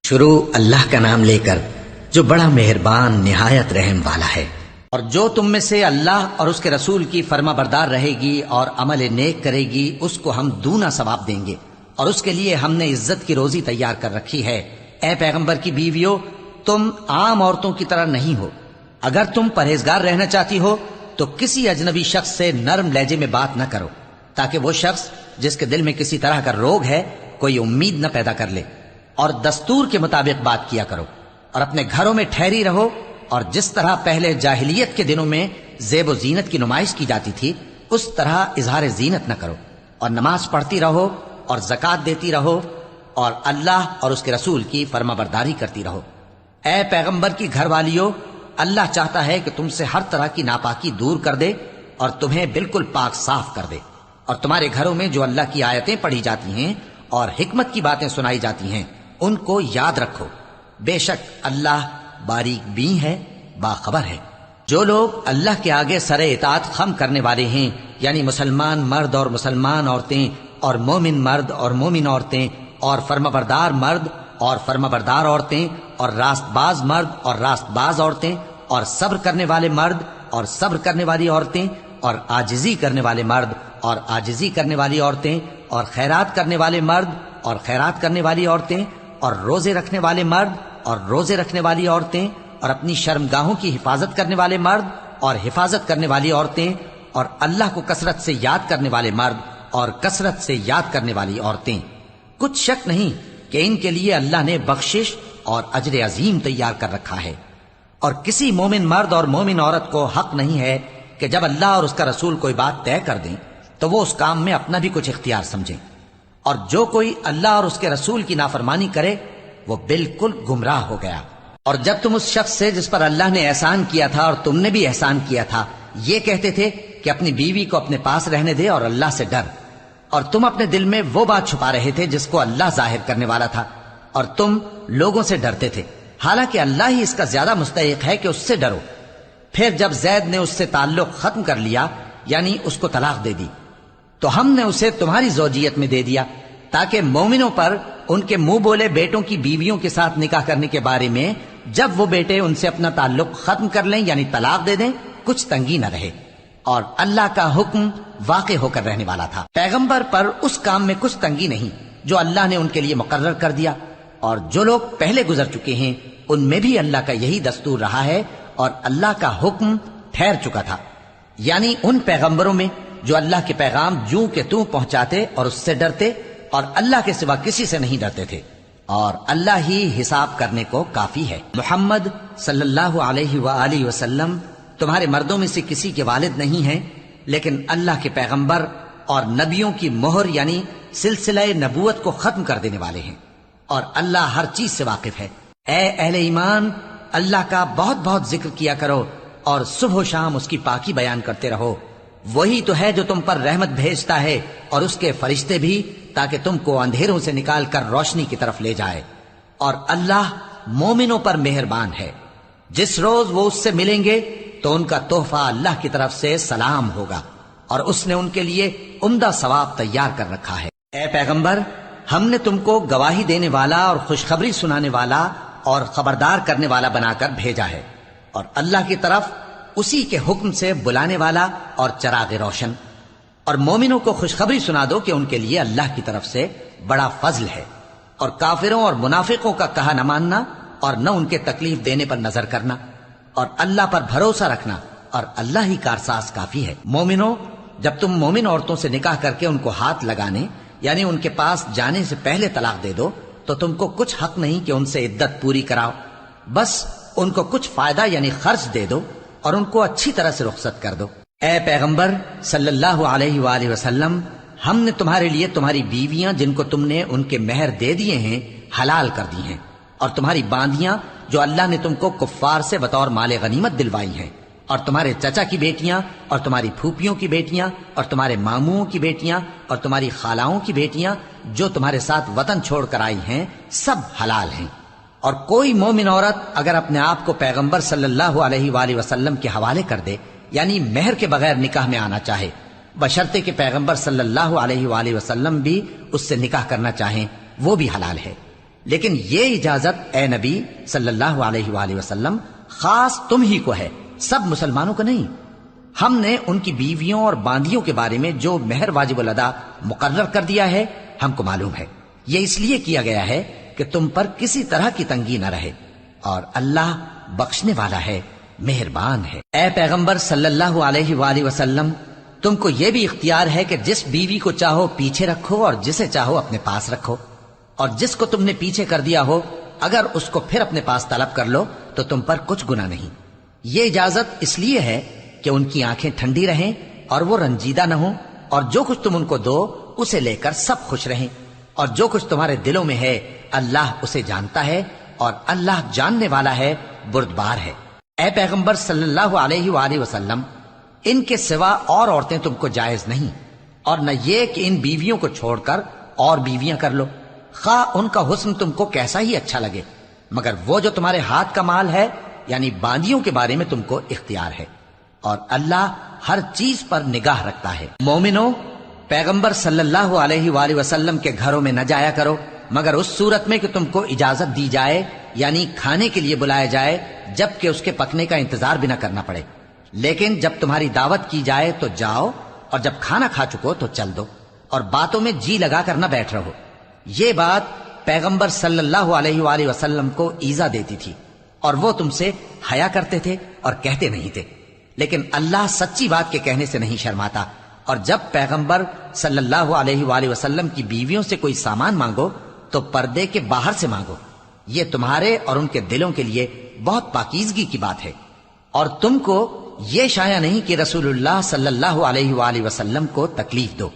شروع اللہ کا نام لے کر جو بڑا مہربان نہایت رحم والا ہے۔ اور جو تم میں سے اللہ اور اس کے رسول کی فرما بردار رہے گی اور عمل نیک کرے گی اس کو ہم دونا ثواب دیں گے، اور اس کے لیے ہم نے عزت کی روزی تیار کر رکھی ہے۔ اے پیغمبر کی بیویوں، تم عام عورتوں کی طرح نہیں ہو۔ اگر تم پرہیزگار رہنا چاہتی ہو تو کسی اجنبی شخص سے نرم لہجے میں بات نہ کرو، تاکہ وہ شخص جس کے دل میں کسی طرح کا روگ ہے کوئی امید نہ پیدا کر لے۔ اور دستور کے مطابق بات کیا کرو، اور اپنے گھروں میں ٹھہری رہو، اور جس طرح پہلے جاہلیت کے دنوں میں زیب و زینت کی نمائش کی جاتی تھی اس طرح اظہار زینت نہ کرو، اور نماز پڑھتی رہو اور زکوٰۃ دیتی رہو، اور اللہ اور اس کے رسول کی فرما برداری کرتی رہو۔ اے پیغمبر کی گھر والیو، اللہ چاہتا ہے کہ تم سے ہر طرح کی ناپاکی دور کر دے اور تمہیں بالکل پاک صاف کر دے، اور تمہارے گھروں میں جو اللہ کی آیتیں پڑھی جاتی ہیں اور حکمت کی باتیں سنائی جاتی ہیں ان کو یاد رکھو، بے شک اللہ باریک بین ہے، باخبر ہے۔ جو لوگ اللہ کے آگے سر اطاعت خم کرنے والے ہیں، یعنی مسلمان مرد اور مسلمان عورتیں، اور مومن مرد اور مومن عورتیں، اور فرمانبردار مرد اور فرمانبردار عورتیں، اور راست باز مرد اور راست باز عورتیں، اور صبر کرنے والے مرد اور صبر کرنے والی عورتیں، اور عاجزی کرنے والے مرد اور عاجزی کرنے والی عورتیں، اور خیرات کرنے والے مرد اور خیرات کرنے والی عورتیں، اور روزے رکھنے والے مرد اور روزے رکھنے والی عورتیں، اور اپنی شرمگاہوں کی حفاظت کرنے والے مرد اور حفاظت کرنے والی عورتیں، اور اللہ کو کثرت سے یاد کرنے والے مرد اور کثرت سے یاد کرنے والی عورتیں۔ کچھ شک نہیں کہ ان کے لیے اللہ نے بخشش اور اجر عظیم تیار کر رکھا ہے۔ اور کسی مومن مرد اور مومن عورت کو حق نہیں ہے کہ جب اللہ اور اس کا رسول کوئی بات طے کر دیں تو وہ اس کام میں اپنا بھی کچھ اختیار سمجھیں، اور جو کوئی اللہ اور اس کے رسول کی نافرمانی کرے وہ بالکل گمراہ ہو گیا۔ اور جب تم اس شخص سے جس پر اللہ نے احسان کیا تھا اور تم نے بھی احسان کیا تھا یہ کہتے تھے کہ اپنی بیوی کو اپنے پاس رہنے دے اور اللہ سے ڈر، اور تم اپنے دل میں وہ بات چھپا رہے تھے جس کو اللہ ظاہر کرنے والا تھا، اور تم لوگوں سے ڈرتے تھے، حالانکہ اللہ ہی اس کا زیادہ مستحق ہے کہ اس سے ڈرو۔ پھر جب زید نے اس سے تعلق ختم کر لیا، یعنی اس کو طلاق دے دی، تو ہم نے اسے تمہاری زوجیت میں دے دیا تاکہ مومنوں پر ان کے منہ بولے بیٹوں کی بیویوں کے ساتھ نکاح کرنے کے بارے میں جب وہ بیٹے ان سے اپنا تعلق ختم کر لیں یعنی طلاق دے دیں کچھ تنگی نہ رہے، اور اللہ کا حکم واقع ہو کر رہنے والا تھا۔ پیغمبر پر اس کام میں کچھ تنگی نہیں جو اللہ نے ان کے لیے مقرر کر دیا، اور جو لوگ پہلے گزر چکے ہیں ان میں بھی اللہ کا یہی دستور رہا ہے، اور اللہ کا حکم ٹھہر چکا تھا، یعنی ان پیغمبروں میں جو اللہ کے پیغام جوں کہ توں پہنچاتے اور اس سے ڈرتے اور اللہ کے سوا کسی سے نہیں ڈرتے تھے، اور اللہ ہی حساب کرنے کو کافی ہے۔ محمد صلی اللہ علیہ وآلہ وسلم تمہارے مردوں میں سے کسی کے والد نہیں ہیں، لیکن اللہ کے پیغمبر اور نبیوں کی مہر یعنی سلسلہ نبوت کو ختم کر دینے والے ہیں، اور اللہ ہر چیز سے واقف ہے۔ اے اہل ایمان، اللہ کا بہت بہت ذکر کیا کرو اور صبح و شام اس کی پاکی بیان کرتے رہو۔ وہی تو ہے جو تم پر رحمت بھیجتا ہے اور اس کے فرشتے بھی، تاکہ تم کو اندھیروں سے نکال کر روشنی کی طرف لے جائے۔ اور اللہ مومنوں پر مہربان ہے، جس روز وہ اس سے ملیں گے تو ان کا تحفہ اللہ کی طرف سے سلام ہوگا، اور اس نے ان کے لیے عمدہ ثواب تیار کر رکھا ہے۔ اے پیغمبر، ہم نے تم کو گواہی دینے والا اور خوشخبری سنانے والا اور خبردار کرنے والا بنا کر بھیجا ہے، اور اللہ کی طرف اسی کے حکم سے بلانے والا اور چراغ روشن۔ اور مومنوں کو خوشخبری سنا دو کہ ان کے لیے اللہ کی طرف سے بڑا فضل ہے، اور کافروں اور منافقوں کا کہا نہ ماننا اور نہ ان کے تکلیف دینے پر نظر کرنا، اور اللہ پر بھروسہ رکھنا، اور اللہ ہی کارساز کافی ہے۔ مومنوں، جب تم مومن عورتوں سے نکاح کر کے ان کو ہاتھ لگانے یعنی ان کے پاس جانے سے پہلے طلاق دے دو تو تم کو کچھ حق نہیں کہ ان سے عدت پوری کراؤ، بس ان کو کچھ فائدہ یعنی خرچ دے دو اور ان کو اچھی طرح سے رخصت کر دو۔ اے پیغمبر صلی اللہ علیہ وآلہ وسلم، ہم نے تمہارے لیے تمہاری بیویاں جن کو تم نے ان کے مہر دے دیے ہیں حلال کر دی ہیں، اور تمہاری باندیاں جو اللہ نے تم کو کفار سے بطور مال غنیمت دلوائی ہیں، اور تمہارے چچا کی بیٹیاں اور تمہاری پھوپھیوں کی بیٹیاں اور تمہارے ماموں کی بیٹیاں اور تمہاری خالاؤں کی بیٹیاں جو تمہارے ساتھ وطن چھوڑ کر آئی ہیں سب حلال ہیں۔ اور کوئی مومن عورت اگر اپنے آپ کو پیغمبر صلی اللہ علیہ وآلہ وسلم کے حوالے کر دے یعنی مہر کے بغیر نکاح میں آنا چاہے، بشرطے کہ پیغمبر صلی اللہ علیہ وآلہ وسلم بھی اس سے نکاح کرنا چاہیں، وہ بھی حلال ہے۔ لیکن یہ اجازت اے نبی صلی اللہ علیہ وآلہ وسلم خاص تم ہی کو ہے، سب مسلمانوں کو نہیں۔ ہم نے ان کی بیویوں اور باندیوں کے بارے میں جو مہر واجب الادا مقرر کر دیا ہے ہم کو معلوم ہے، یہ اس لیے کیا گیا ہے کہ تم پر کسی طرح کی تنگی نہ رہے، اور اللہ بخشنے والا ہے، مہربان ہے۔ اے پیغمبر صلی اللہ علیہ وآلہ وسلم، تم کو یہ بھی اختیار ہے کہ جس بیوی کو چاہو پیچھے رکھو اور جسے چاہو اپنے پاس رکھو، اور جس کو تم نے پیچھے کر دیا ہو اگر اس کو پھر اپنے پاس طلب کر لو تو تم پر کچھ گناہ نہیں۔ یہ اجازت اس لیے ہے کہ ان کی آنکھیں ٹھنڈی رہیں اور وہ رنجیدہ نہ ہوں، اور جو کچھ تم ان کو دو اسے لے کر سب خوش رہیں، اور جو کچھ تمہارے دلوں میں ہے اللہ اسے جانتا ہے، اور اللہ جاننے والا ہے، بردبار ہے۔ اے پیغمبر صلی اللہ علیہ وآلہ وسلم، ان کے سوا اور عورتیں تم کو جائز نہیں، اور نہ یہ کہ ان بیویوں کو چھوڑ کر اور بیویاں کر لو، خواہ ان کا حسن تم کو کیسا ہی اچھا لگے، مگر وہ جو تمہارے ہاتھ کا مال ہے یعنی باندیوں کے بارے میں تم کو اختیار ہے، اور اللہ ہر چیز پر نگاہ رکھتا ہے۔ مومنو، پیغمبر صلی اللہ علیہ وآلہ وسلم کے گھروں میں نہ جایا کرو مگر اس صورت میں کہ تم کو اجازت دی جائے، یعنی کھانے کے لیے بلایا جائے جبکہ اس کے پکنے کا انتظار بھی نہ کرنا پڑے، لیکن جب تمہاری دعوت کی جائے تو جاؤ، اور جب کھانا کھا چکو تو چل دو، اور باتوں میں جی لگا کر نہ بیٹھ رہو۔ یہ بات پیغمبر صلی اللہ علیہ وآلہ وسلم کو ایذا دیتی تھی، اور وہ تم سے حیا کرتے تھے اور کہتے نہیں تھے، لیکن اللہ سچی بات کے کہنے سے نہیں شرماتا، اور جب پیغمبر صلی اللہ علیہ وآلہ وسلم کی بیویوں سے کوئی سامان مانگو تو پردے کے باہر سے مانگو، یہ تمہارے اور ان کے دلوں کے لیے بہت پاکیزگی کی بات ہے۔ اور تم کو یہ شایع نہیں کہ رسول اللہ صلی اللہ علیہ وآلہ وسلم کو تکلیف دو،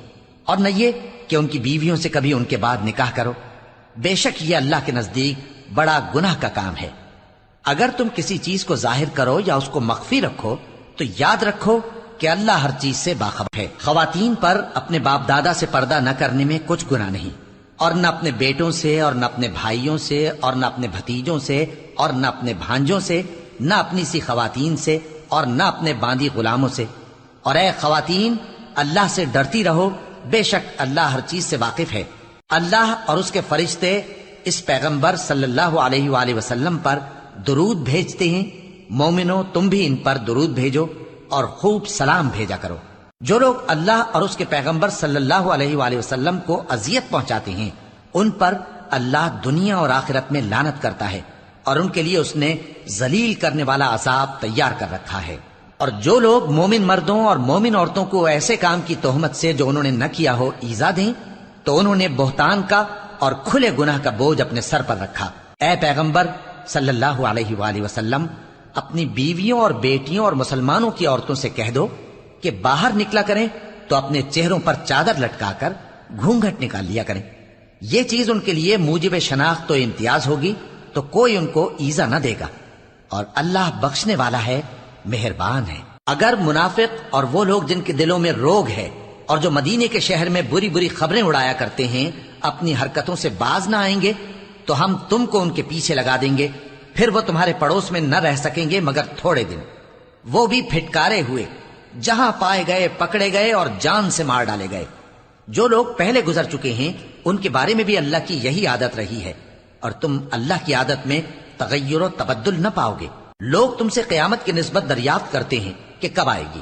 اور نہ یہ کہ ان کی بیویوں سے کبھی ان کے بعد نکاح کرو، بے شک یہ اللہ کے نزدیک بڑا گناہ کا کام ہے۔ اگر تم کسی چیز کو ظاہر کرو یا اس کو مخفی رکھو تو یاد رکھو کہ اللہ ہر چیز سے باخبر ہے۔ خواتین پر اپنے باپ دادا سے پردہ نہ کرنے میں کچھ گناہ نہیں، اور نہ اپنے بیٹوں سے، اور نہ اپنے بھائیوں سے، اور نہ اپنے بھتیجوں سے، اور نہ اپنے بھانجوں سے، نہ اپنی سی خواتین سے، اور نہ اپنے باندی غلاموں سے۔ اور اے خواتین، اللہ سے ڈرتی رہو، بے شک اللہ ہر چیز سے واقف ہے۔ اللہ اور اس کے فرشتے اس پیغمبر صلی اللہ علیہ وآلہ وسلم پر درود بھیجتے ہیں، مومنو تم بھی ان پر درود بھیجو اور خوب سلام بھیجا کرو۔ جو لوگ اللہ اور اس کے پیغمبر صلی اللہ علیہ وآلہ وسلم کو اذیت پہنچاتے ہیں ان پر اللہ دنیا اور آخرت میں لعنت کرتا ہے، اور ان کے لیے اس نے ذلیل کرنے والا عذاب تیار کر رکھا ہے۔ اور جو لوگ مومن مردوں اور مومن عورتوں کو ایسے کام کی تہمت سے جو انہوں نے نہ کیا ہو ایذا دیں تو انہوں نے بہتان کا اور کھلے گناہ کا بوجھ اپنے سر پر رکھا۔ اے پیغمبر صلی اللہ علیہ وآلہ وسلم، اپنی بیویوں اور بیٹیوں اور مسلمانوں کی عورتوں سے کہہ دو کہ باہر نکلا کریں تو اپنے چہروں پر چادر لٹکا کر گھونگھٹ نکال لیا کریں، یہ چیز ان کے لیے موجب شناخت و امتیاز ہوگی تو کوئی ان کو ایذا نہ دے گا، اور اللہ بخشنے والا ہے، مہربان ہے۔ اگر منافق اور وہ لوگ جن کے دلوں میں روگ ہے اور جو مدینے کے شہر میں بری بری خبریں اڑایا کرتے ہیں اپنی حرکتوں سے باز نہ آئیں گے تو ہم تم کو ان کے پیچھے لگا دیں گے، پھر وہ تمہارے پڑوس میں نہ رہ سکیں گے مگر تھوڑے دن، وہ بھی پھٹکارے ہوئے، جہاں پائے گئے پکڑے گئے اور جان سے مار ڈالے گئے۔ جو لوگ پہلے گزر چکے ہیں ان کے بارے میں بھی اللہ کی یہی عادت رہی ہے، اور تم اللہ کی عادت میں تغیر و تبدل نہ پاؤ گے۔ لوگ تم سے قیامت کی نسبت دریافت کرتے ہیں کہ کب آئے گی،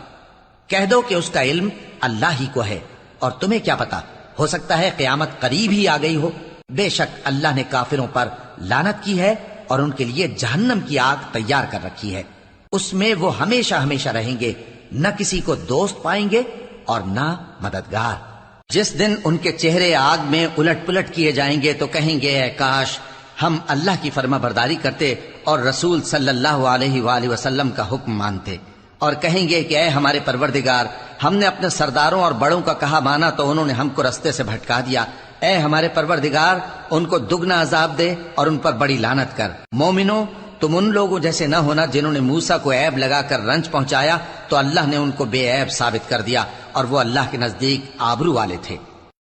کہہ دو کہ اس کا علم اللہ ہی کو ہے، اور تمہیں کیا پتا، ہو سکتا ہے قیامت قریب ہی آ گئی ہو۔ بے شک اللہ نے کافروں پر لعنت کی ہے اور ان کے لیے جہنم کی آگ تیار کر رکھی ہے، اس میں وہ ہمیشہ ہمیشہ رہیں گے، نہ کسی کو دوست پائیں گے اور نہ مددگار۔ جس دن ان کے چہرے آگ میں الٹ پلٹ کیے جائیں گے تو کہیں گے اے کاش ہم اللہ کی فرما برداری کرتے اور رسول صلی اللہ علیہ وآلہ وسلم کا حکم مانتے، اور کہیں گے کہ اے ہمارے پروردگار، ہم نے اپنے سرداروں اور بڑوں کا کہا مانا تو انہوں نے ہم کو رستے سے بھٹکا دیا، اے ہمارے پروردگار ان کو دگنا عذاب دے اور ان پر بڑی لعنت کر۔ مومنو، تم ان لوگوں جیسے نہ ہونا جنہوں نے موسیٰ کو عیب لگا کر رنج پہنچایا تو اللہ نے ان کو بے عیب ثابت کر دیا، اور وہ اللہ کے نزدیک آبرو والے تھے۔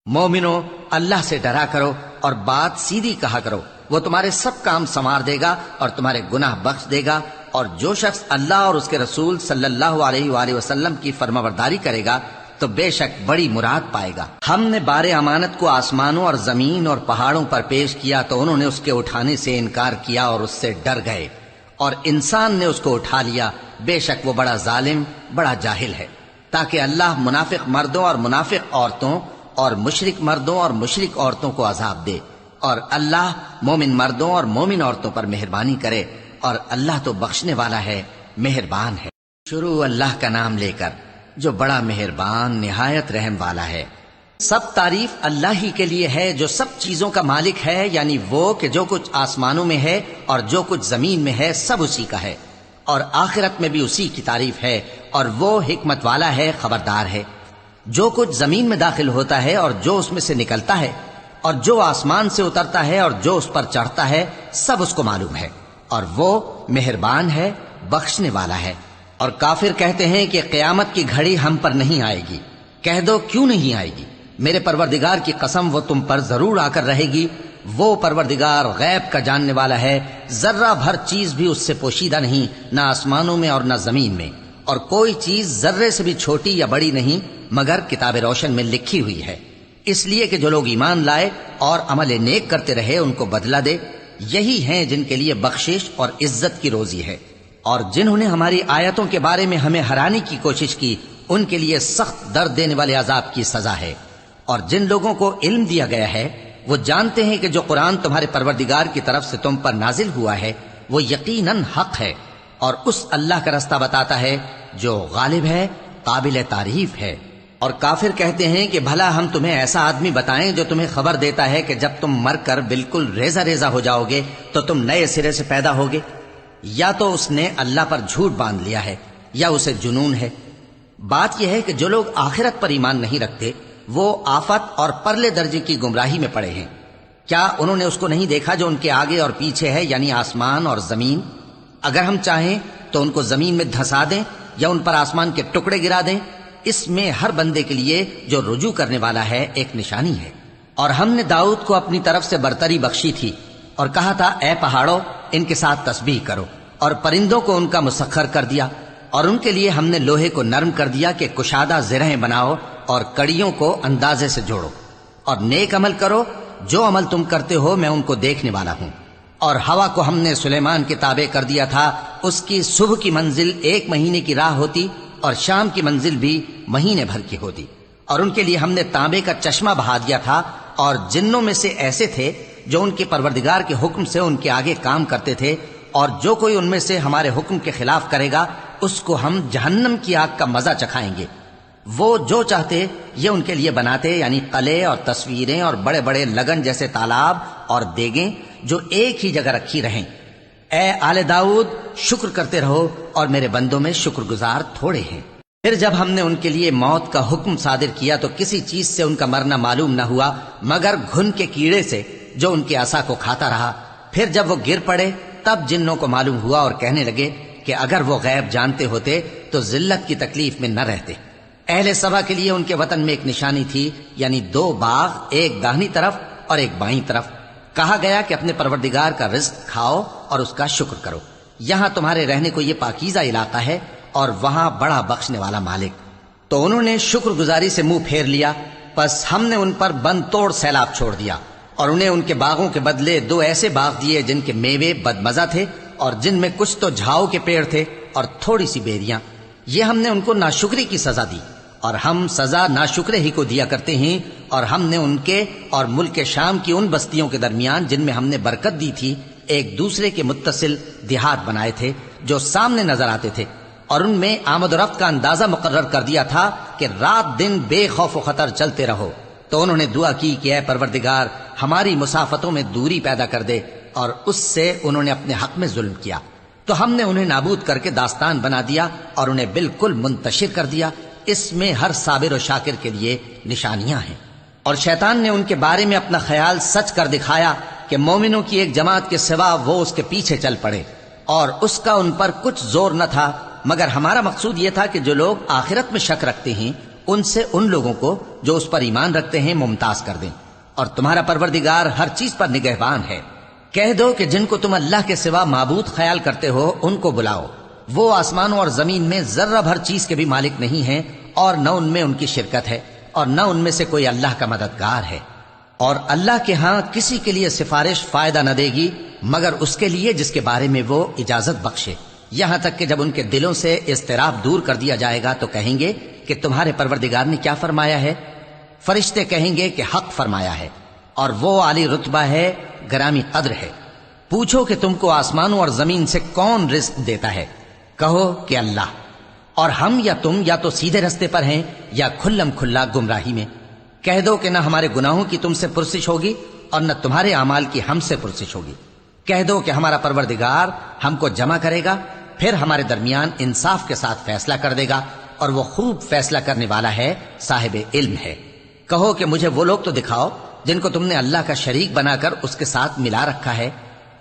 مومنو، اللہ سے ڈرا کرو اور بات سیدھی کہا کرو، وہ تمہارے سب کام سنوار دے گا اور تمہارے گناہ بخش دے گا، اور جو شخص اللہ اور اس کے رسول صلی اللہ علیہ وآلہ وسلم کی فرمانبرداری کرے گا تو بے شک بڑی مراد پائے گا۔ ہم نے بار امانت کو آسمانوں اور زمین اور پہاڑوں پر پیش کیا تو انہوں نے اس کے اٹھانے سے انکار کیا اور اس سے ڈر گئے، اور انسان نے اس کو اٹھا لیا، بے شک وہ بڑا ظالم، بڑا جاہل ہے۔ تاکہ اللہ منافق مردوں اور منافق عورتوں اور مشرک مردوں اور مشرک عورتوں کو عذاب دے، اور اللہ مومن مردوں اور مومن عورتوں پر مہربانی کرے، اور اللہ تو بخشنے والا ہے، مہربان ہے۔ شروع اللہ کا نام لے کر جو بڑا مہربان نہایت رحم والا ہے۔ سب تعریف اللہ ہی کے لیے ہے جو سب چیزوں کا مالک ہے، یعنی وہ کہ جو کچھ آسمانوں میں ہے اور جو کچھ زمین میں ہے سب اسی کا ہے، اور آخرت میں بھی اسی کی تعریف ہے، اور وہ حکمت والا ہے، خبردار ہے۔ جو کچھ زمین میں داخل ہوتا ہے اور جو اس میں سے نکلتا ہے، اور جو آسمان سے اترتا ہے اور جو اس پر چڑھتا ہے، سب اس کو معلوم ہے، اور وہ مہربان ہے، بخشنے والا ہے۔ اور کافر کہتے ہیں کہ قیامت کی گھڑی ہم پر نہیں آئے گی۔ کہہ دو کیوں نہیں آئے گی؟ میرے پروردگار کی قسم وہ تم پر ضرور آ کر رہے گی۔ وہ پروردگار غیب کا جاننے والا ہے، ذرہ بھر چیز بھی اس سے پوشیدہ نہیں، نہ آسمانوں میں اور نہ زمین میں، اور کوئی چیز ذرے سے بھی چھوٹی یا بڑی نہیں مگر کتاب روشن میں لکھی ہوئی ہے، اس لیے کہ جو لوگ ایمان لائے اور عمل نیک کرتے رہے ان کو بدلہ دے۔ یہی ہیں جن کے لیے بخشش اور عزت کی روزی ہے، اور جنہوں نے ہماری آیتوں کے بارے میں ہمیں ہرانے کی کوشش کی ان کے لیے سخت درد دینے والے عذاب کی سزا ہے۔ اور جن لوگوں کو علم دیا گیا ہے وہ جانتے ہیں کہ جو قرآن تمہارے پروردگار کی طرف سے تم پر نازل ہوا ہے وہ یقیناً حق ہے، اور اس اللہ کا رستہ بتاتا ہے جو غالب ہے، قابل تعریف ہے۔ اور کافر کہتے ہیں کہ بھلا ہم تمہیں ایسا آدمی بتائیں جو تمہیں خبر دیتا ہے کہ جب تم مر کر بالکل ریزہ ریزہ ہو جاؤ گے تو تم نئے سرے سے پیدا ہوگے؟ یا تو اس نے اللہ پر جھوٹ باندھ لیا ہے یا اسے جنون ہے۔ بات یہ ہے کہ جو لوگ آخرت پر ایمان نہیں رکھتے وہ آفت اور پرلے درجے کی گمراہی میں پڑے ہیں۔ کیا انہوں نے اس کو نہیں دیکھا جو ان کے آگے اور پیچھے ہے، یعنی آسمان اور زمین؟ اگر ہم چاہیں تو ان کو زمین میں دھسا دیں یا ان پر آسمان کے ٹکڑے گرا دیں، اس میں ہر بندے کے لیے جو رجوع کرنے والا ہے ایک نشانی ہے۔ اور ہم نے داؤد کو اپنی طرف سے برتری بخشی تھی اور کہا تھا اے پہاڑوں ان کے ساتھ تسبیح کرو، اور پرندوں کو ان کا مسخر کر دیا، اور ان کے لیے ہم نے لوہے کو نرم کر دیا کہ کشادہ زرہیں بناؤ اور کڑیوں کو اندازے سے جوڑو، اور نیک عمل کرو، جو عمل تم کرتے ہو میں ان کو دیکھنے والا ہوں۔ اور ہوا کو ہم نے سلیمان کے تابع کر دیا تھا، اس کی صبح کی منزل 1 مہینے کی راہ ہوتی اور شام کی منزل بھی مہینے بھر کی ہوتی۔ اور ان کے لیے ہم نے تانبے کا چشمہ بہا دیا تھا، اور جنوں میں سے ایسے تھے جو ان کے پروردگار کے حکم سے ان کے آگے کام کرتے تھے، اور جو کوئی ان میں سے ہمارے حکم کے خلاف کرے گا اس کو ہم جہنم کی آگ کا مزہ چکھائیں گے۔ وہ جو چاہتے یہ ان کے لیے بناتے، یعنی قلعے اور تصویریں اور بڑے بڑے لگن جیسے تالاب اور دیگیں جو ایک ہی جگہ رکھی رہیں۔ اے آل داؤد شکر کرتے رہو، اور میرے بندوں میں شکر گزار تھوڑے ہیں۔ پھر جب ہم نے ان کے لیے موت کا حکم صادر کیا تو کسی چیز سے ان کا مرنا معلوم نہ ہوا مگر گھن کے کیڑے سے جو ان کے عصا کو کھاتا رہا۔ پھر جب وہ گر پڑے تب جنوں کو معلوم ہوا اور کہنے لگے کہ اگر وہ غیب جانتے ہوتے تو ذلت کی تکلیف میں نہ رہتے۔ اہل سبا کے لیے ان کے وطن میں ایک نشانی تھی، یعنی 2 باغ، ایک داہنی طرف اور ایک بائیں طرف۔ کہا گیا کہ اپنے پروردگار کا رزق کھاؤ اور اس کا شکر کرو، یہاں تمہارے رہنے کو یہ پاکیزہ علاقہ ہے اور وہاں بڑا بخشنے والا مالک۔ تو انہوں نے شکر گزاری سے منہ پھیر لیا، پس ہم نے ان پر بند توڑ سیلاب چھوڑ دیا، اور انہیں ان کے باغوں کے بدلے 2 ایسے باغ دیے جن کے میوے بدمزہ تھے اور جن میں کچھ تو جھاؤ کے پیڑ تھے اور تھوڑی سی بیریاں۔ یہ ہم نے ان کو ناشکری کی سزا دی، اور ہم سزا ناشکرے ہی کو دیا کرتے ہیں۔ اور ہم نے ان کے اور ملک شام کی ان بستیوں کے درمیان جن میں ہم نے برکت دی تھی ایک دوسرے کے متصل دیہات بنائے تھے جو سامنے نظر آتے تھے، اور ان میں آمد و رفت کا اندازہ مقرر کر دیا تھا کہ رات دن بے خوف و خطر چلتے رہو۔ تو انہوں نے دعا کی کہ اے پروردگار ہماری مسافتوں میں دوری پیدا کر دے، اور اس سے انہوں نے اپنے حق میں ظلم کیا، تو ہم نے انہیں نابود کر کے داستان بنا دیا اور انہیں بالکل منتشر کر دیا۔ اس میں ہر صابر و شاکر کے لیے نشانیاں ہیں۔ اور شیطان نے ان کے بارے میں اپنا خیال سچ کر دکھایا کہ مومنوں کی ایک جماعت کے سوا وہ اس کے پیچھے چل پڑے، اور اس کا ان پر کچھ زور نہ تھا، مگر ہمارا مقصود یہ تھا کہ جو لوگ آخرت میں شک رکھتے ہیں ان سے ان لوگوں کو جو اس پر ایمان رکھتے ہیں ممتاز کر دیں، اور تمہارا پروردگار ہر چیز پر نگہبان ہے۔ کہہ دو کہ جن کو تم اللہ کے سوا معبود خیال کرتے ہو ان کو بلاؤ، وہ آسمانوں اور زمین میں ذرہ بھر چیز کے بھی مالک نہیں ہیں، اور نہ ان میں ان کی شرکت ہے، اور نہ ان میں سے کوئی اللہ کا مددگار ہے، اور اللہ کے ہاں کسی کے لیے سفارش فائدہ نہ دے گی مگر اس کے لیے جس کے بارے میں وہ اجازت بخشے، یہاں تک کہ جب ان کے دلوں سے اضطراب دور کر دیا جائے گا تو کہیں گے کہ تمہارے پروردگار نے کیا فرمایا ہے؟ فرشتے کہیں گے کہ حق فرمایا ہے، اور وہ عالی رتبہ ہے، گرامی قدر ہے۔ پوچھو کہ تم کو آسمانوں اور زمین سے کون رزق دیتا ہے؟ کہو کہ اللہ، اور ہم یا تم یا تو سیدھے رستے پر ہیں یا کھلم کھلا گمراہی میں۔ کہہ دو کہ نہ ہمارے گناہوں کی تم سے پرسش ہوگی اور نہ تمہارے اعمال کی ہم سے پرسش ہوگی۔ کہہ دو کہ ہمارا پروردگار ہم کو جمع کرے گا، پھر ہمارے درمیان انصاف کے ساتھ فیصلہ کر دے گا، اور وہ خوب فیصلہ کرنے والا ہے، صاحب علم ہے۔ کہو کہ مجھے وہ لوگ تو دکھاؤ جن کو تم نے اللہ کا شریک بنا کر اس کے ساتھ ملا رکھا ہے۔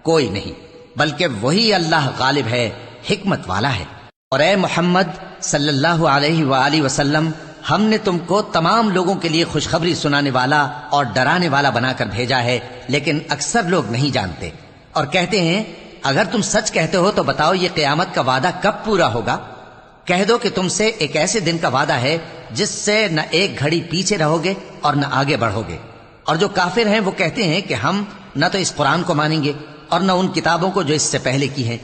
کوئی نہیں، بلکہ وہی اللہ غالب ہے، حکمت والا ہے۔ اور اے محمد صلی اللہ علیہ وآلہ وسلم، ہم نے تم کو تمام لوگوں کے لیے خوشخبری سنانے والا اور ڈرانے والا بنا کر بھیجا ہے، لیکن اکثر لوگ نہیں جانتے، اور کہتے ہیں اگر تم سچ کہتے ہو تو بتاؤ یہ قیامت کا وعدہ کب پورا ہوگا؟ کہہ دو کہ تم سے ایک ایسے دن کا وعدہ ہے جس سے نہ ایک گھڑی پیچھے رہو گے اور نہ آگے بڑھو گے۔ اور جو کافر ہیں وہ کہتے ہیں کہ ہم نہ تو اس قرآن کو مانیں گے اور نہ ان کتابوں کو جو اس سے پہلے کی ہیں،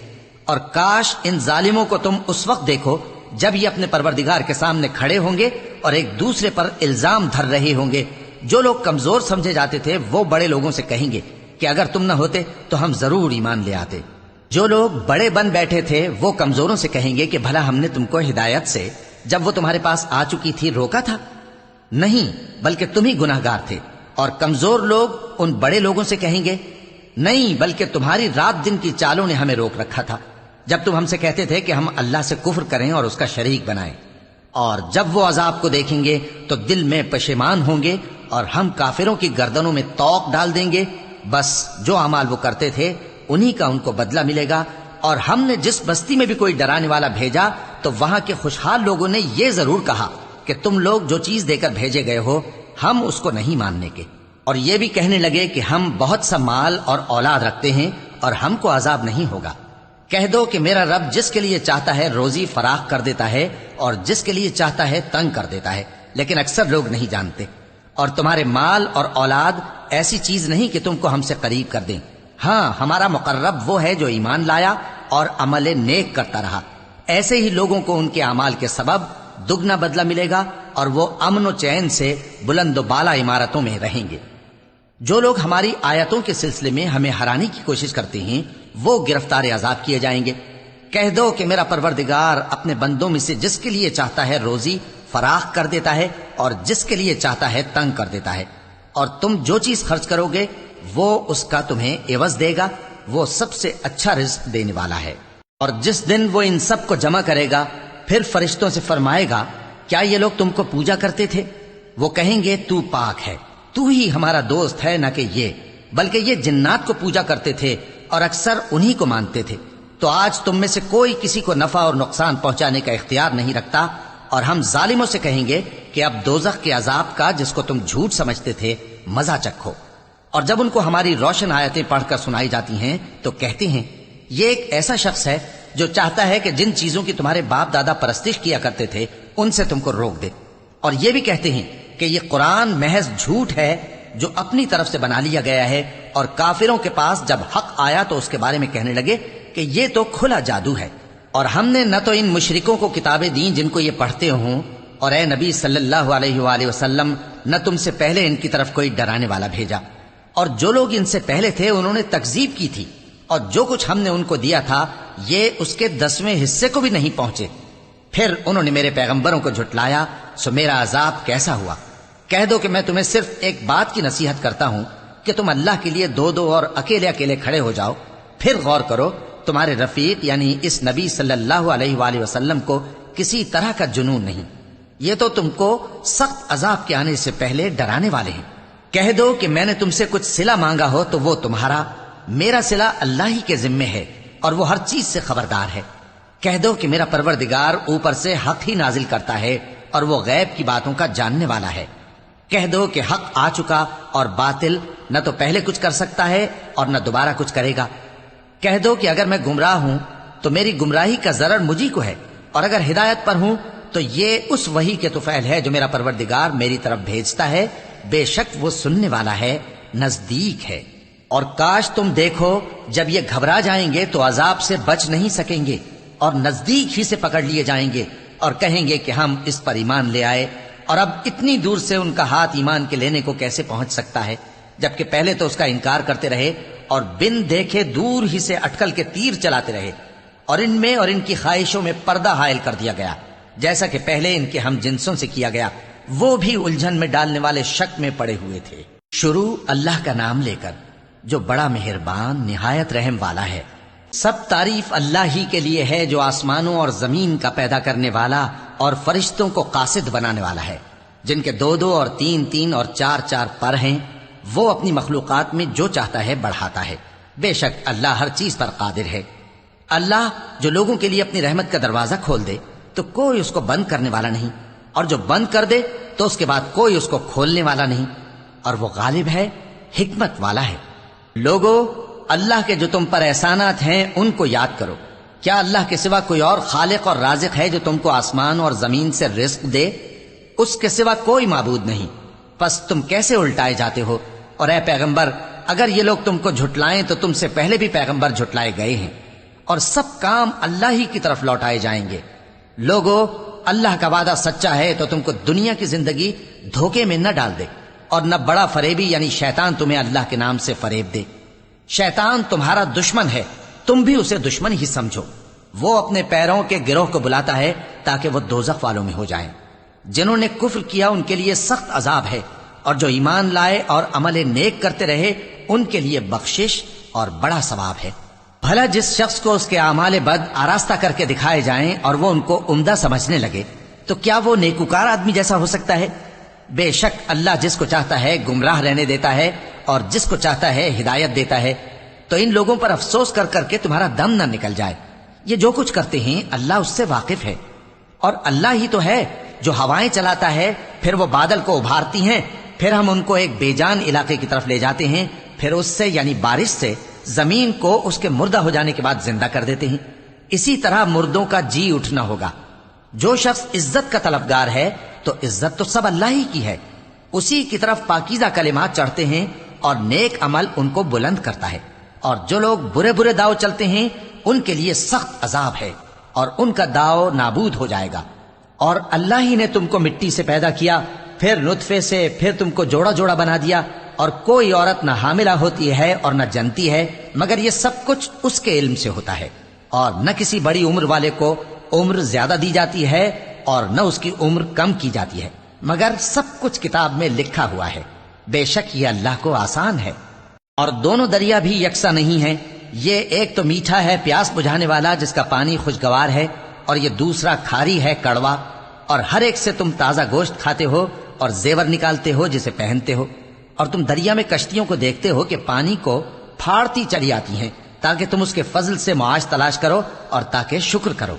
اور کاش ان ظالموں کو تم اس وقت دیکھو جب یہ اپنے پروردگار کے سامنے کھڑے ہوں گے اور ایک دوسرے پر الزام دھر رہے ہوں گے۔ جو لوگ کمزور سمجھے جاتے تھے وہ بڑے لوگوں سے کہیں گے کہ اگر تم نہ ہوتے تو ہم ضرور ایمان لے آتے۔ جو لوگ بڑے بن بیٹھے تھے وہ کمزوروں سے کہیں گے کہ بھلا ہم نے تم کو ہدایت سے جب وہ تمہارے پاس آ چکی تھی روکا تھا؟ نہیں، بلکہ تم ہی گناہ گار تھے۔ اور کمزور لوگ ان بڑے لوگوں سے کہیں گے نہیں، بلکہ تمہاری رات دن کی چالوں نے ہمیں روک رکھا تھا جب تم ہم سے کہتے تھے کہ ہم اللہ سے کفر کریں اور اس کا شریک بنائیں۔ اور جب وہ عذاب کو دیکھیں گے تو دل میں پشیمان ہوں گے، اور ہم کافروں کی گردنوں میں توق ڈال دیں گے۔ بس جو اعمال وہ کرتے تھے انہی کا ان کو بدلہ ملے گا۔ اور ہم نے جس بستی میں بھی کوئی ڈرانے والا بھیجا تو وہاں کے خوشحال لوگوں نے یہ ضرور کہا کہ تم لوگ جو چیز دے کر بھیجے گئے ہو ہم اس کو نہیں ماننے کے، اور یہ بھی کہنے لگے کہ ہم بہت سا مال اور اولاد رکھتے ہیں اور ہم کو عذاب نہیں ہوگا۔ کہہ دو کہ میرا رب جس کے لیے چاہتا ہے روزی فراخ کر دیتا ہے اور جس کے لیے چاہتا ہے تنگ کر دیتا ہے، لیکن اکثر لوگ نہیں جانتے۔ اور تمہارے مال اور اولاد ایسی چیز نہیں کہ تم کو ہم سے قریب کر دیں۔ ہاں، ہمارا مقرب وہ ہے جو ایمان لایا اور عمل نیک کرتا رہا۔ ایسے ہی لوگوں کو ان کے اعمال کے سبب دگنا بدلہ ملے گا، اور وہ امن و چین سے بلند و بالا عمارتوں میں رہیں گے۔ جو لوگ ہماری آیتوں کے سلسلے میں ہمیں ہرانے کی کوشش کرتے ہیں وہ گرفتار عذاب کیے جائیں گے۔ کہہ دو کہ میرا پروردگار اپنے بندوں میں سے جس کے لیے چاہتا ہے روزی فراخ کر دیتا ہے اور جس کے لیے چاہتا ہے تنگ کر دیتا ہے، اور تم جو چیز خرچ کرو گے وہ اس کا تمہیں عوض دے گا، وہ سب سے اچھا رزق دینے والا ہے۔ اور جس دن وہ ان سب کو جمع کرے گا پھر فرشتوں سے فرمائے گا کیا یہ لوگ تم کو پوجا کرتے تھے؟ وہ کہیں گے تو پاک ہے، تو ہی ہمارا دوست ہے، نہ کہ یہ، بلکہ یہ جنات کو پوجا کرتے تھے اور اکثر انہی کو مانتے تھے۔ تو آج تم میں سے کوئی کسی کو نفع اور نقصان پہنچانے کا اختیار نہیں رکھتا، اور ہم ظالموں سے کہیں گے کہ اب دوزخ کے عذاب کا جس کو تم جھوٹ سمجھتے تھے مزہ چکھو۔ اور جب ان کو ہماری روشن آیتیں پڑھ کر سنائی جاتی ہیں تو کہتے ہیں یہ ایک ایسا شخص ہے جو چاہتا ہے کہ جن چیزوں کی تمہارے باپ دادا پرستش کیا کرتے تھے ان سے تم کو روک دے۔ اور یہ بھی کہتے ہیں کہ یہ قرآن محض جھوٹ ہے جو اپنی طرف سے بنا لیا گیا ہے، اور کافروں کے پاس جب حق آیا تو اس کے بارے میں کہنے لگے کہ یہ تو کھلا جادو ہے۔ اور ہم نے نہ تو ان مشرکوں کو کتابیں دیں جن کو یہ پڑھتے ہوں، اور اے نبی صلی اللہ علیہ وآلہ وسلم نہ تم سے پہلے ان کی طرف کوئی ڈرانے والا بھیجا، اور جو لوگ ان سے پہلے تھے انہوں نے تکذیب کی تھی، اور جو کچھ ہم نے ان کو دیا تھا یہ اس کے 10ویں حصے کو بھی نہیں پہنچے۔ پھر انہوں نے میرے پیغمبروں کو جھٹلایا، سو میرا عذاب کیسا ہوا۔ کہہ دو کہ میں تمہیں صرف ایک بات کی نصیحت کرتا ہوں کہ تم اللہ کے لیے دو دو اور اکیلے اکیلے کھڑے ہو جاؤ، پھر غور کرو تمہارے رفیق یعنی اس نبی صلی اللہ علیہ وآلہ وسلم کو کسی طرح کا جنون نہیں، یہ تو تم کو سخت عذاب کے آنے سے پہلے ڈرانے والے ہیں۔ کہہ دو کہ میں نے تم سے کچھ صلہ مانگا ہو تو وہ تمہارا، میرا صلہ اللہ ہی کے ذمے ہے اور وہ ہر چیز سے خبردار ہے۔ کہہ دو کہ میرا پروردگار اوپر سے حق ہی نازل کرتا ہے اور وہ غیب کی باتوں کا جاننے والا ہے۔ کہہ دو کہ حق آ چکا اور باطل نہ تو پہلے کچھ کر سکتا ہے اور نہ دوبارہ کچھ کرے گا۔ کہہ دو کہ اگر میں گمراہ ہوں تو میری گمراہی کا ضرر مجھی کو ہے، اور اگر ہدایت پر ہوں تو یہ اس وحی کے طفیل ہے جو میرا پروردگار میری طرف بھیجتا ہے، بے شک وہ سننے والا ہے، نزدیک ہے۔ اور کاش تم دیکھو جب یہ گھبرا جائیں گے تو عذاب سے بچ نہیں سکیں گے اور نزدیک ہی سے پکڑ لیے جائیں گے اور کہیں گے کہ ہم اس پر ایمان لے آئے، اور اب اتنی دور سے ان کا ہاتھ ایمان کے لینے کو کیسے پہنچ سکتا ہے، جبکہ پہلے تو اس کا انکار کرتے رہے اور بن دیکھے دور ہی سے اٹکل کے تیر چلاتے رہے، اور ان میں اور ان کی خواہشوں میں پردہ حائل کر دیا گیا، جیسا کہ پہلے ان کے ہم جنسوں سے کیا گیا، وہ بھی الجھن میں ڈالنے والے شک میں پڑے ہوئے تھے۔ شروع اللہ کا نام لے کر جو بڑا مہربان نہایت رحم والا ہے۔ سب تعریف اللہ ہی کے لیے ہے جو آسمانوں اور زمین کا پیدا کرنے والا اور فرشتوں کو قاصد بنانے والا ہے، جن کے 2 اور 3 اور 4 پر ہیں، وہ اپنی مخلوقات میں جو چاہتا ہے بڑھاتا ہے، بے شک اللہ ہر چیز پر قادر ہے۔ اللہ جو لوگوں کے لیے اپنی رحمت کا دروازہ کھول دے تو کوئی اس کو بند کرنے والا نہیں، اور جو بند کر دے تو اس کے بعد کوئی اس کو کھولنے والا نہیں، اور وہ غالب ہے، حکمت والا ہے۔ لوگو، اللہ کے جو تم پر احسانات ہیں ان کو یاد کرو۔ کیا اللہ کے سوا کوئی اور خالق اور رازق ہے جو تم کو آسمان اور زمین سے رزق دے؟ اس کے سوا کوئی معبود نہیں، پس تم کیسے الٹائے جاتے ہو؟ اور اے پیغمبر، اگر یہ لوگ تم کو جھٹلائیں تو تم سے پہلے بھی پیغمبر جھٹلائے گئے ہیں، اور سب کام اللہ ہی کی طرف لوٹائے جائیں گے۔ لوگو، اللہ کا وعدہ سچا ہے تو تم کو دنیا کی زندگی دھوکے میں نہ ڈال دے، اور نہ بڑا فریبی یعنی شیطان تمہیں اللہ کے نام سے فریب دے۔ شیطان تمہارا دشمن ہے، تم بھی اسے دشمن ہی سمجھو۔ وہ اپنے پیروں کے گروہ کو بلاتا ہے تاکہ وہ دوزخ والوں میں ہو جائیں۔ جنہوں نے کفر کیا ان کے لیے سخت عذاب ہے، اور جو ایمان لائے اور عمل نیک کرتے رہے ان کے لیے بخشش اور بڑا ثواب ہے۔ بھلا جس شخص کو اس کے اعمال بد آراستہ کر کے دکھائے جائیں اور وہ ان کو عمدہ سمجھنے لگے تو کیا وہ نیکوکار آدمی جیسا ہو سکتا ہے؟ بے شک اللہ جس کو چاہتا ہے گمراہ رہنے دیتا ہے اور جس کو چاہتا ہے ہدایت دیتا ہے۔ تو ان لوگوں پر افسوس کر کر کے تمہارا دم نہ نکل جائے، یہ جو کچھ کرتے ہیں اللہ اس سے واقف ہے۔ اور اللہ ہی تو ہے جو ہوائیں چلاتا ہے، پھر وہ بادل کو ابھارتی ہیں، پھر ہم ان کو ایک بے جان علاقے کی طرف لے جاتے ہیں، پھر اس سے یعنی بارش سے زمین کو اس کے مردہ ہو جانے کے بعد زندہ کر دیتے ہیں۔ اسی طرح مردوں کا جی اٹھنا ہوگا۔ جو شخص عزت کا طلبگار ہے تو عزت تو سب اللہ ہی کی ہے، اسی کی طرف پاکیزہ کلمات چڑھتے ہیں اور نیک عمل ان کو بلند کرتا ہے۔ اور جو لوگ برے برے داؤ چلتے ہیں ان کے لیے سخت عذاب ہے، اور ان کا داؤ نابود ہو جائے گا۔ اور اللہ ہی نے تم کو مٹی سے پیدا کیا، پھر نطفے سے، پھر تم کو جوڑا جوڑا بنا دیا، اور کوئی عورت نہ حاملہ ہوتی ہے اور نہ جنتی ہے، مگر یہ سب کچھ اس کے علم سے ہوتا ہے۔ اور نہ کسی بڑی عمر والے کو عمر زیادہ دی جاتی ہے اور نہ اس کی عمر کم کی جاتی ہے، مگر سب کچھ کتاب میں لکھا ہوا ہے۔ بے شک یہ اللہ کو آسان ہے۔ اور دونوں دریا بھی یکساں نہیں ہیں، یہ ایک تو میٹھا ہے پیاس بجھانے والا جس کا پانی خوشگوار ہے، اور یہ دوسرا کھاری ہے کڑوا، اور ہر ایک سے تم تازہ گوشت کھاتے ہو اور زیور نکالتے ہو جسے پہنتے ہو۔ اور تم دریا میں کشتیوں کو دیکھتے ہو کہ پانی کو پھاڑتی چلی آتی ہیں تاکہ تم اس کے فضل سے معاش تلاش کرو اور تاکہ شکر کرو۔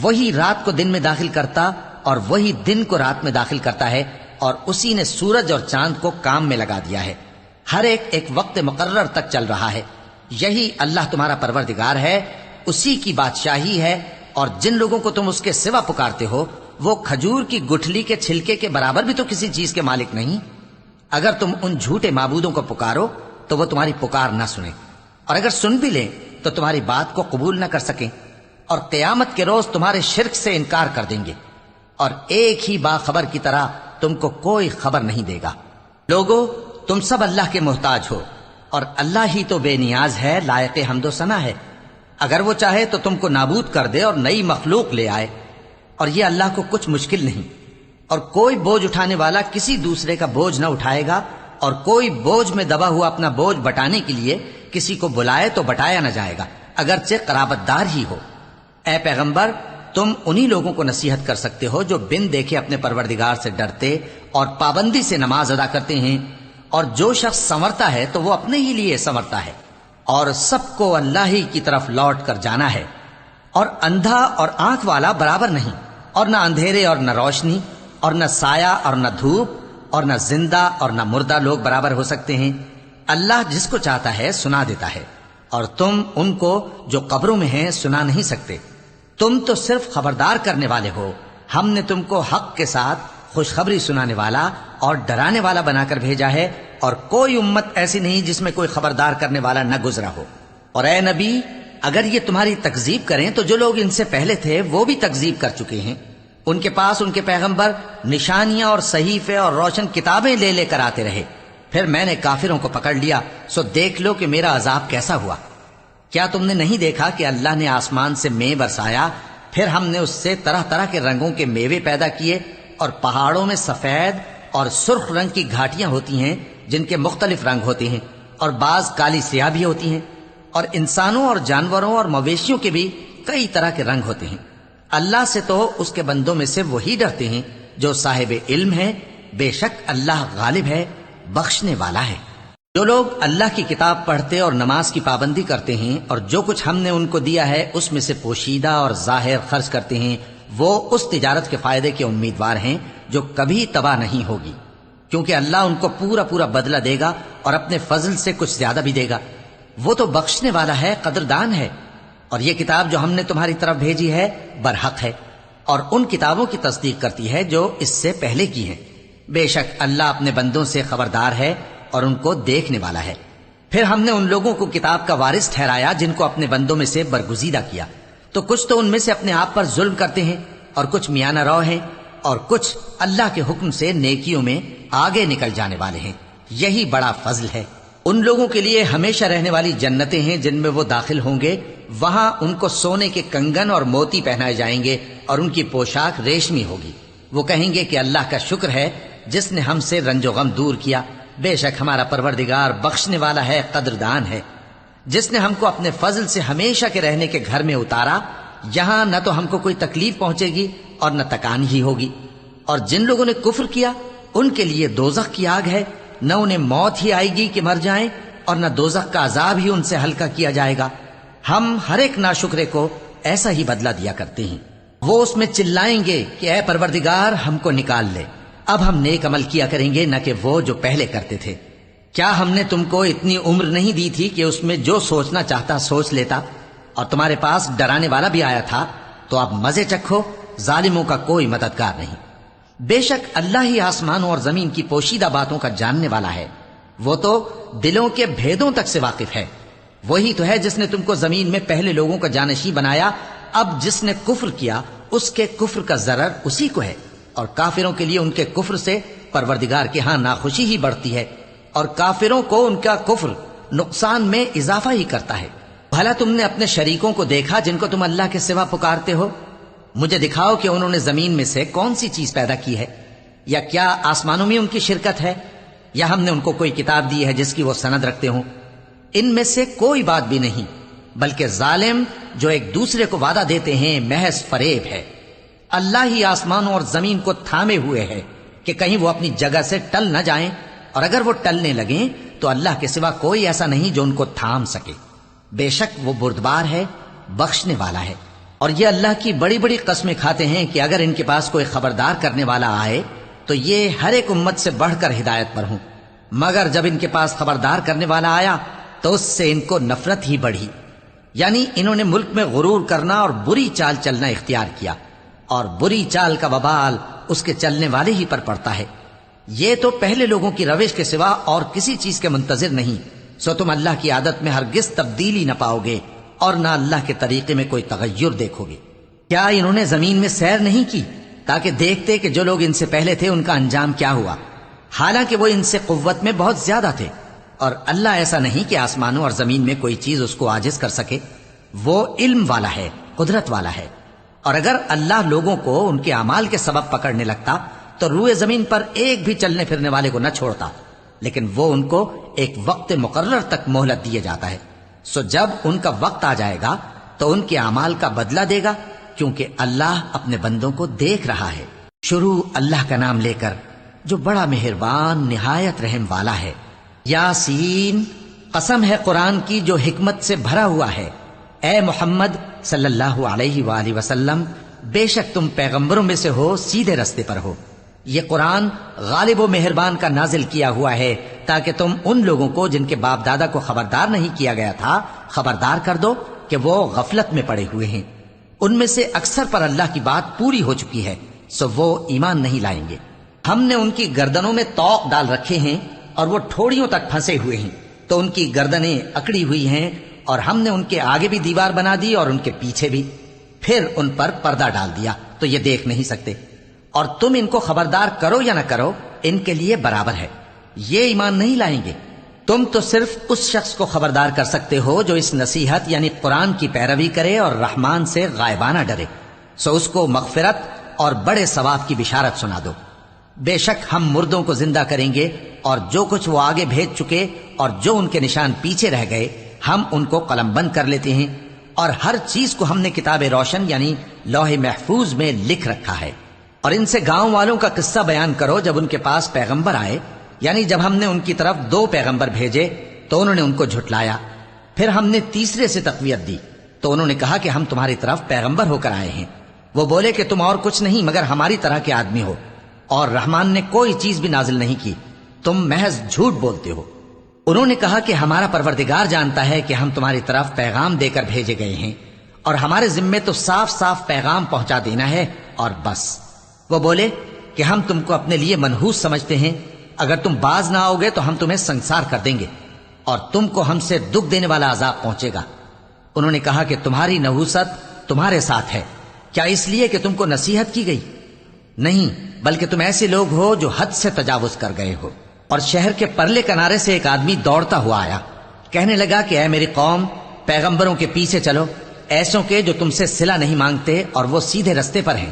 وہی رات کو دن میں داخل کرتا اور وہی دن کو رات میں داخل کرتا ہے، اور اسی نے سورج اور چاند کو کام میں لگا دیا ہے، ہر ایک ایک وقت مقرر تک چل رہا ہے۔ یہی اللہ تمہارا پروردگار ہے، اسی کی بادشاہی ہے۔ اور جن لوگوں کو تم اس کے سوا پکارتے ہو وہ کھجور کی گٹھلی کے چھلکے کے برابر بھی تو کسی چیز کے مالک نہیں۔ اگر تم ان جھوٹے معبودوں کو پکارو تو وہ تمہاری پکار نہ سنیں، اور اگر سن بھی لیں تو تمہاری بات کو قبول نہ کر سکیں، اور قیامت کے روز تمہارے شرک سے انکار کر دیں گے، اور ایک ہی باخبر کی طرح تم کو کوئی خبر نہیں دے گا۔ لوگو، تم سب اللہ کے محتاج ہو، اور اللہ ہی تو بے نیاز ہے، لائق حمد و ثنا ہے۔ اگر وہ چاہے تو تم کو نابود کر دے اور نئی مخلوق لے آئے، اور یہ اللہ کو کچھ مشکل نہیں۔ اور کوئی بوجھ اٹھانے والا کسی دوسرے کا بوجھ نہ اٹھائے گا، اور کوئی بوجھ میں دبا ہوا اپنا بوجھ بٹانے کے لیے کسی کو بلائے تو بٹایا نہ جائے گا، اگرچہ قرابت دار ہی ہو۔ اے پیغمبر، تم انہی لوگوں کو نصیحت کر سکتے ہو جو بن دیکھے اپنے پروردگار سے ڈرتے اور پابندی سے نماز ادا کرتے ہیں، اور جو شخص سنورتا ہے تو وہ اپنے ہی لیے سنورتا ہے، اور سب کو اللہ ہی کی طرف لوٹ کر جانا ہے۔ اور اندھا اور آنکھ والا برابر نہیں، اور نہ اندھیرے اور نہ روشنی، اور نہ سایہ اور نہ دھوپ، اور نہ زندہ اور نہ مردہ لوگ برابر ہو سکتے ہیں۔ اللہ جس کو چاہتا ہے سنا دیتا ہے، اور تم ان کو جو قبروں میں ہیں سنا نہیں سکتے۔ تم تو صرف خبردار کرنے والے ہو، ہم نے تم کو حق کے ساتھ خوشخبری سنانے والا اور ڈرانے والا بنا کر بھیجا ہے، اور کوئی امت ایسی نہیں جس میں کوئی خبردار کرنے والا نہ گزرا ہو۔ اور اے نبی، اگر یہ تمہاری تکذیب کریں تو جو لوگ ان سے پہلے تھے وہ بھی تکذیب کر چکے ہیں۔ ان کے پاس ان کے پیغمبر نشانیاں اور صحیفے اور روشن کتابیں لے لے کر آتے رہے، پھر میں نے کافروں کو پکڑ لیا، سو دیکھ لو کہ میرا عذاب کیسا ہوا۔ کیا تم نے نہیں دیکھا کہ اللہ نے آسمان سے مے برسایا، پھر ہم نے اس سے طرح طرح کے رنگوں کے میوے پیدا کیے، اور پہاڑوں میں سفید اور سرخ رنگ کی گھاٹیاں ہوتی ہیں جن کے مختلف رنگ ہوتے ہیں، اور بعض کالی سیاہ بھی ہوتی ہیں، اور انسانوں اور جانوروں اور مویشیوں کے بھی کئی طرح کے رنگ ہوتے ہیں۔ اللہ سے تو اس کے بندوں میں سے وہی ڈرتے ہیں جو صاحب علم ہے، بے شک اللہ غالب ہے، بخشنے والا ہے۔ جو لوگ اللہ کی کتاب پڑھتے اور نماز کی پابندی کرتے ہیں اور جو کچھ ہم نے ان کو دیا ہے اس میں سے پوشیدہ اور ظاہر خرچ کرتے ہیں، وہ اس تجارت کے فائدے کے امیدوار ہیں جو کبھی تباہ نہیں ہوگی، کیونکہ اللہ ان کو پورا پورا بدلہ دے گا اور اپنے فضل سے کچھ زیادہ بھی دے گا۔ وہ تو بخشنے والا ہے، قدردان ہے۔ اور یہ کتاب جو ہم نے تمہاری طرف بھیجی ہے برحق ہے، اور ان کتابوں کی تصدیق کرتی ہے جو اس سے پہلے کی ہیں۔ بے شک اللہ اپنے بندوں سے خبردار ہے اور ان کو دیکھنے والا ہے۔ پھر ہم نے ان لوگوں کو کتاب کا وارث ٹھہرایا جن کو اپنے بندوں میں سے برگزیدہ کیا، تو کچھ تو ان میں سے اپنے آپ پر ظلم کرتے ہیں اور کچھ میانہ رو ہیں، اور کچھ اللہ کے حکم سے نیکیوں میں آگے نکل جانے والے ہیں۔ یہی بڑا فضل ہے۔ ان لوگوں کے لیے ہمیشہ رہنے والی جنتیں ہیں جن میں وہ داخل ہوں گے، وہاں ان کو سونے کے کنگن اور موتی پہنائے جائیں گے اور ان کی پوشاک ریشمی ہوگی۔ وہ کہیں گے کہ اللہ کا شکر ہے جس نے ہم سے رنج و غم دور کیا، بے شک ہمارا پروردگار بخشنے والا ہے، قدردان ہے۔ جس نے ہم کو اپنے فضل سے ہمیشہ کے رہنے کے گھر میں اتارا، یہاں نہ تو ہم کو کوئی تکلیف پہنچے گی اور نہ تکان ہی ہوگی۔ اور جن لوگوں نے کفر کیا ان کے لیے دوزخ کی آگ ہے، نہ انہیں موت ہی آئے گی کہ مر جائیں، اور نہ دوزخ کا عذاب ہی ان سے ہلکا کیا جائے گا۔ ہم ہر ایک ناشکرے کو ایسا ہی بدلہ دیا کرتے ہیں۔ وہ اس میں چلائیں گے کہ اے پروردگار ہم کو نکال لے، اب ہم نیک عمل کیا کریں گے نہ کہ وہ جو پہلے کرتے تھے۔ کیا ہم نے تم کو اتنی عمر نہیں دی تھی کہ اس میں جو سوچنا چاہتا سوچ لیتا، اور تمہارے پاس ڈرانے والا بھی آیا تھا؟ تو اب مزے چکھو، ظالموں کا کوئی مددگار نہیں۔ بے شک اللہ ہی آسمانوں اور زمین کی پوشیدہ باتوں کا جاننے والا ہے، وہ تو دلوں کے بھیدوں تک سے واقف ہے۔ وہی تو ہے جس نے تم کو زمین میں پہلے لوگوں کا جانشین بنایا، اب جس نے کفر کیا اس کے کفر کا ضرر اسی کو ہے، اور کافروں کے لیے ان کے کفر سے پروردگار کے ہاں ناخوشی ہی بڑھتی ہے، اور کافروں کو ان کا کفر نقصان میں اضافہ ہی کرتا ہے۔ بھلا تم نے اپنے شریکوں کو دیکھا جن کو تم اللہ کے سوا پکارتے ہو؟ مجھے دکھاؤ کہ انہوں نے زمین میں سے کون سی چیز پیدا کی ہے، یا کیا آسمانوں میں ان کی شرکت ہے، یا ہم نے ان کو کوئی کتاب دی ہے جس کی وہ سند رکھتے ہوں؟ ان میں سے کوئی بات بھی نہیں، بلکہ ظالم جو ایک دوسرے کو وعدہ دیتے ہیں محض فریب ہے۔ اللہ ہی آسمانوں اور زمین کو تھامے ہوئے ہے کہ کہیں وہ اپنی جگہ سے ٹل نہ جائیں، اور اگر وہ ٹلنے لگیں تو اللہ کے سوا کوئی ایسا نہیں جو ان کو تھام سکے۔ بے شک وہ بردبار ہے، بخشنے والا ہے۔ اور یہ اللہ کی بڑی بڑی قسمیں کھاتے ہیں کہ اگر ان کے پاس کوئی خبردار کرنے والا آئے تو یہ ہر ایک امت سے بڑھ کر ہدایت پر ہوں، مگر جب ان کے پاس خبردار کرنے والا آیا تو اس سے ان کو نفرت ہی بڑھی، یعنی انہوں نے ملک میں غرور کرنا اور بری چال چلنا اختیار کیا، اور بری چال کا وبال اس کے چلنے والے ہی پر پڑتا ہے۔ یہ تو پہلے لوگوں کی روش کے سوا اور کسی چیز کے منتظر نہیں، سو تم اللہ کی عادت میں ہرگز تبدیلی نہ پاؤ گے اور نہ اللہ کے طریقے میں کوئی تغیر دیکھو گے۔ کیا انہوں نے زمین میں سیر نہیں کی تاکہ دیکھتے کہ جو لوگ ان سے پہلے تھے ان کا انجام کیا ہوا، حالانکہ وہ ان سے قوت میں بہت زیادہ تھے؟ اور اللہ ایسا نہیں کہ آسمانوں اور زمین میں کوئی چیز اس کو عاجز کر سکے، وہ علم والا ہے، قدرت والا ہے۔ اور اگر اللہ لوگوں کو ان کے اعمال کے سبب پکڑنے لگتا تو روئے زمین پر ایک بھی چلنے پھرنے والے کو نہ چھوڑتا، لیکن وہ ان کو ایک وقت مقرر تک مہلت دیے جاتا ہے، سو جب ان کا وقت آ جائے گا تو ان کے اعمال کا بدلہ دے گا، کیونکہ اللہ اپنے بندوں کو دیکھ رہا ہے۔ شروع اللہ کا نام لے کر جو بڑا مہربان نہایت رحم والا ہے۔ یاسین، قسم ہے قرآن کی جو حکمت سے بھرا ہوا ہے۔ اے محمد صلی اللہ علیہ وآلہ وسلم، بے شک تم پیغمبروں میں سے ہو، سیدھے رستے پر ہو۔ یہ قرآن غالب و مہربان کا نازل کیا ہوا ہے تاکہ تم ان لوگوں کو جن کے باپ دادا کو خبردار نہیں کیا گیا تھا خبردار کر دو کہ وہ غفلت میں پڑے ہوئے ہیں۔ ان میں سے اکثر پر اللہ کی بات پوری ہو چکی ہے، سو وہ ایمان نہیں لائیں گے۔ ہم نے ان کی گردنوں میں طوق ڈال رکھے ہیں اور وہ ٹھوڑیوں تک پھنسے ہوئے ہیں، تو ان کی گردنیں اکڑی ہوئی ہیں، اور ہم نے ان کے آگے بھی دیوار بنا دی اور ان کے پیچھے بھی، پھر ان پر پردہ ڈال دیا تو یہ دیکھ نہیں سکتے۔ اور تم ان کو خبردار کرو یا نہ کرو، ان کے لیے برابر ہے، یہ ایمان نہیں لائیں گے۔ تم تو صرف اس شخص کو خبردار کر سکتے ہو جو اس نصیحت یعنی قرآن کی پیروی کرے اور رحمان سے غائبانہ ڈرے، سو اس کو مغفرت اور بڑے ثواب کی بشارت سنا دو۔ بے شک ہم مردوں کو زندہ کریں گے، اور جو کچھ وہ آگے بھیج چکے اور جو ان کے نشان پیچھے رہ گئے ہم ان کو قلم بند کر لیتے ہیں، اور ہر چیز کو ہم نے کتاب روشن یعنی لوح محفوظ میں لکھ رکھا ہے۔ اور ان سے گاؤں والوں کا قصہ بیان کرو جب ان کے پاس پیغمبر آئے، یعنی جب ہم نے ان کی طرف 2 پیغمبر بھیجے تو انہوں نے ان کو جھٹلایا، پھر ہم نے تیسرے سے تقویت دی تو انہوں نے کہا کہ ہم تمہاری طرف پیغمبر ہو کر آئے ہیں۔ وہ بولے کہ تم اور کچھ نہیں مگر ہماری طرح کے آدمی ہو، اور رحمان نے کوئی چیز بھی نازل نہیں کی، تم محض جھوٹ بولتے ہو۔ انہوں نے کہا کہ ہمارا پروردگار جانتا ہے کہ ہم تمہاری طرف پیغام دے کر بھیجے گئے ہیں، اور ہمارے ذمے تو صاف صاف پیغام پہنچا دینا ہے اور بس۔ وہ بولے کہ ہم تم کو اپنے لیے منحوس سمجھتے ہیں، اگر تم باز نہ آؤ گے تو ہم تمہیں سنسار کر دیں گے اور تم کو ہم سے دکھ دینے والا عذاب پہنچے گا۔ انہوں نے کہا کہ تمہاری نحوست تمہارے ساتھ ہے، کیا اس لیے کہ تم کو نصیحت کی گئی؟ نہیں، بلکہ تم ایسے لوگ ہو جو حد سے تجاوز کر گئے ہو۔ اور شہر کے پرلے کنارے سے ایک آدمی دوڑتا ہوا آیا، کہنے لگا کہ اے میری قوم، پیغمبروں کے پیچھے چلو، ایسوں کے جو تم سے صلہ نہیں مانگتے اور وہ سیدھے رستے پر ہیں۔